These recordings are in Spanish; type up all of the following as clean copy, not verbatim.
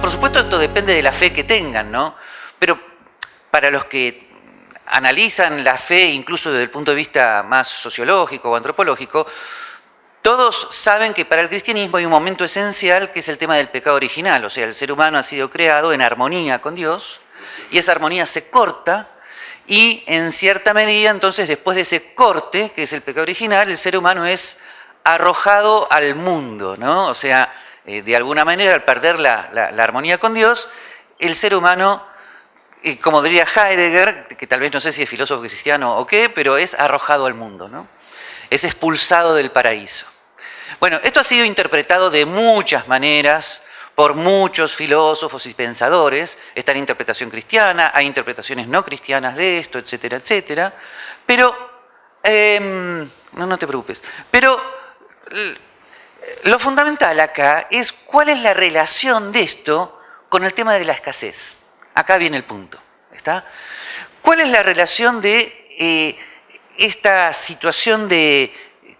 Por supuesto, esto depende de la fe que tengan, ¿no? Pero para los que analizan la fe, incluso desde el punto de vista más sociológico o antropológico, todos saben que para el cristianismo hay un momento esencial que es el tema del pecado original. O sea, el ser humano ha sido creado en armonía con Dios y esa armonía se corta y en cierta medida, entonces, después de ese corte, que es el pecado original, el ser humano es arrojado al mundo, ¿no? O sea, de alguna manera, al perder la armonía con Dios, el ser humano, como diría Heidegger, que tal vez no sé si es filósofo cristiano o qué, pero es arrojado al mundo, ¿no? Es expulsado del paraíso. Bueno, esto ha sido interpretado de muchas maneras por muchos filósofos y pensadores. Está la interpretación cristiana, hay interpretaciones no cristianas de esto, etcétera, etcétera. Pero, no te preocupes, pero lo fundamental acá es cuál es la relación de esto con el tema de la escasez. Acá viene el punto, ¿está? ¿Cuál es la relación de esta situación de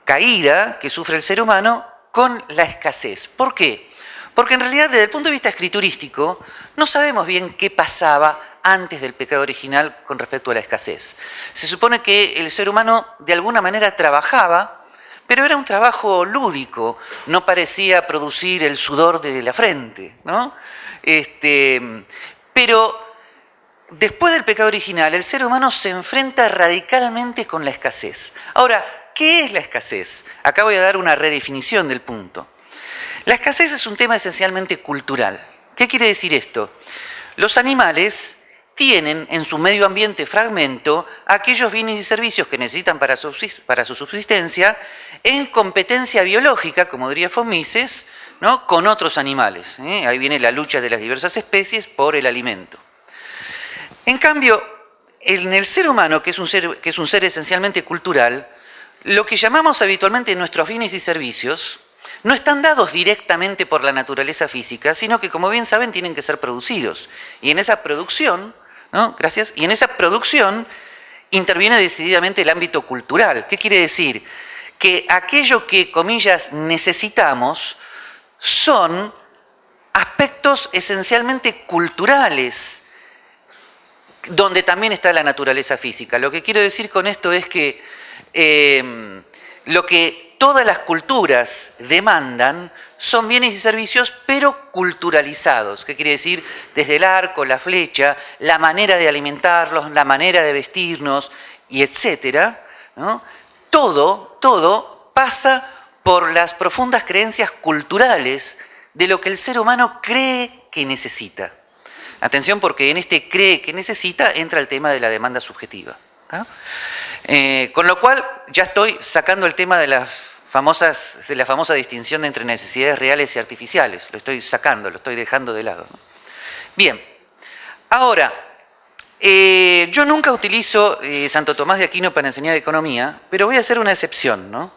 caída que sufre el ser humano con la escasez? ¿Por qué? Porque en realidad, desde el punto de vista escriturístico, no sabemos bien qué pasaba antes del pecado original con respecto a la escasez. Se supone que el ser humano de alguna manera trabajaba, pero era un trabajo lúdico, no parecía producir el sudor de la frente, ¿no? Pero después del pecado original, el ser humano se enfrenta radicalmente con la escasez. Ahora, ¿qué es la escasez? Acá voy a dar una redefinición del punto. La escasez es un tema esencialmente cultural. ¿Qué quiere decir esto? Los animales tienen en su medio ambiente fragmento aquellos bienes y servicios que necesitan para su subsistencia en competencia biológica, como diría von Mises, ¿no? Con otros animales. Ahí viene la lucha de las diversas especies por el alimento. En cambio, en el ser humano, que es un ser esencialmente cultural, lo que llamamos habitualmente nuestros bienes y servicios no están dados directamente por la naturaleza física, sino que, como bien saben, tienen que ser producidos. Y en esa producción, ¿no? Gracias. Y en esa producción interviene decididamente el ámbito cultural. ¿Qué quiere decir? Que aquello que, comillas, necesitamos son aspectos esencialmente culturales, donde también está la naturaleza física. Lo que quiero decir con esto es que lo que todas las culturas demandan son bienes y servicios, pero culturalizados. ¿Qué quiere decir? Desde el arco, la flecha, la manera de alimentarlos, la manera de vestirnos, y etcétera, ¿no? Todo pasa por las profundas creencias culturales de lo que el ser humano cree que necesita. Atención, porque en este cree que necesita entra el tema de la demanda subjetiva, ¿no? Con lo cual ya estoy sacando el tema de la famosa distinción entre necesidades reales y artificiales. Lo estoy sacando, lo estoy dejando de lado, ¿no? Bien, ahora, yo nunca utilizo Santo Tomás de Aquino para enseñar economía, pero voy a hacer una excepción, ¿no?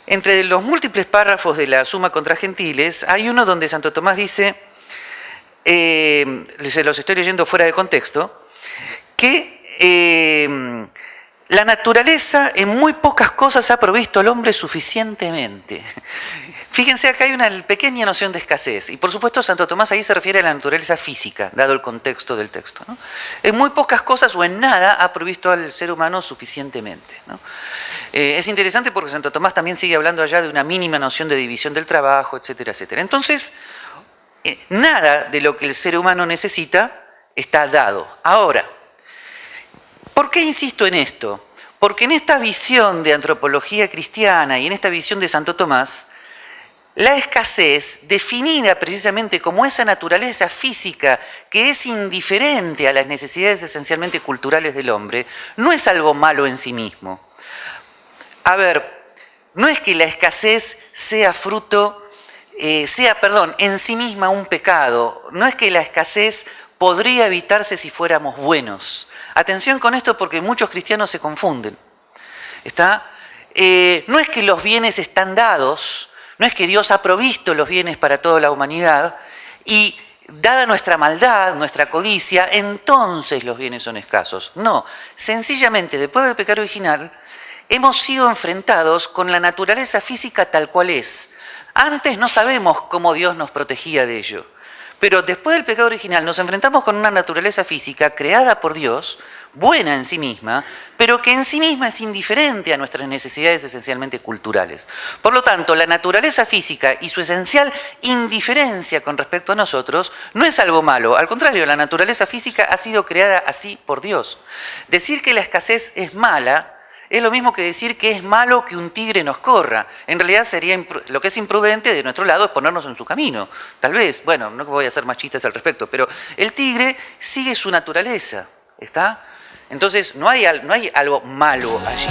Entre los múltiples párrafos de la Suma contra Gentiles, hay uno donde Santo Tomás dice, se los estoy leyendo fuera de contexto, que la naturaleza en muy pocas cosas ha provisto al hombre suficientemente. Fíjense, acá hay una pequeña noción de escasez. Y por supuesto Santo Tomás ahí se refiere a la naturaleza física, dado el contexto del texto, ¿no? En muy pocas cosas o en nada ha provisto al ser humano suficientemente, ¿no? Es interesante porque Santo Tomás también sigue hablando allá de una mínima noción de división del trabajo, etcétera, etcétera. Entonces, nada de lo que el ser humano necesita está dado. Ahora, ¿por qué insisto en esto? Porque en esta visión de antropología cristiana y en esta visión de Santo Tomás, la escasez, definida precisamente como esa naturaleza física que es indiferente a las necesidades esencialmente culturales del hombre, no es algo malo en sí mismo. A ver, no es que la escasez sea en sí misma un pecado, no es que la escasez podría evitarse si fuéramos buenos. Atención con esto porque muchos cristianos se confunden. ¿Está? No es que los bienes están dados, no es que Dios ha provisto los bienes para toda la humanidad y dada nuestra maldad, nuestra codicia, entonces los bienes son escasos. No, sencillamente después del pecado original hemos sido enfrentados con la naturaleza física tal cual es. Antes no sabemos cómo Dios nos protegía de ello. Pero después del pecado original nos enfrentamos con una naturaleza física creada por Dios, buena en sí misma, pero que en sí misma es indiferente a nuestras necesidades esencialmente culturales. Por lo tanto, la naturaleza física y su esencial indiferencia con respecto a nosotros no es algo malo. Al contrario, la naturaleza física ha sido creada así por Dios. Decir que la escasez es mala es lo mismo que decir que es malo que un tigre nos corra. En realidad sería lo que es imprudente de nuestro lado es ponernos en su camino. Tal vez, bueno, no voy a hacer más chistes al respecto, pero el tigre sigue su naturaleza, ¿está? Entonces no hay algo malo allí.